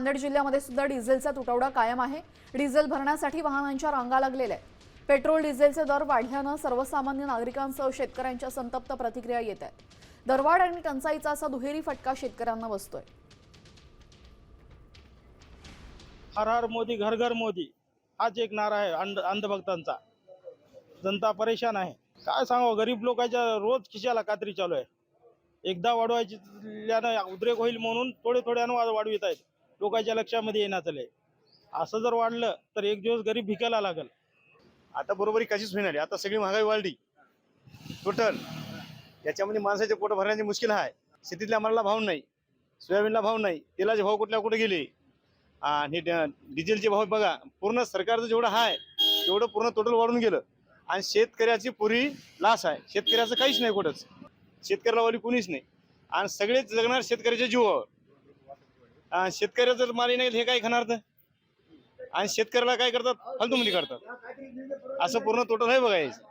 नांदेड जिल्ह्यामध्ये सुद्धा डिझेलचा तुटवडा कायम आहे। डिझेल भरण्यासाठी वाहनांच्या रांगा लागलेल्या आहेत। पेट्रोल डिझेलचे दर वाढल्यानं सर्वसामान्य नागरिकांसह शेतकऱ्यांच्या संतप्त प्रतिक्रिया येत आहेत। दरवाढ आणि टंचाईचा असा दुहेरी फटका शेतकऱ्यांना बसतोय। हर हर मोदी घर घर मोदी हाच एक नारा आहे अंधभक्तांचा। जनता परेशान आहे। काय सांगावं, गरीब लोकांच्या रोज खिशाला कात्री चालू आहे। एकदा वाढवायची उद्रेक होईल म्हणून थोडे थोड्यानं वाढवित आहेत। लोकांच्या लक्षामध्ये येणार झाले। असं जर वाढलं तर एक दिवस गरीब भिकायला लागल। आता बरोबरी कशीच होणार। आता सगळी महागाई वाढली टोटल। याच्यामध्ये माणसाचे पोट भरण्याची मुश्किल आहे। शेतीतल्या मालाला भाव नाही, सोयाबीनला भाव नाही, तेलाचे भाव कुठे गेले आणि डिझेलचे भाव बघा। पूर्ण सरकारचं जेवढं आहे तेवढं पूर्ण टोटल वाढून गेलं आणि शेतकऱ्याची पुरी लास आहे। शेतकऱ्याचं काहीच नाही, कुठंच शेतकऱ्याला वाली कोणीच नाही आणि सगळेच जगणार शेतकऱ्याच्या जीवावर। शेतकऱ्याचं माल नाही हे काय खाणार तर, आणि शेतकऱ्याला काय करतात, फालतूमध्ये करतात। असं पूर्ण टोटल आहे बघा याचं।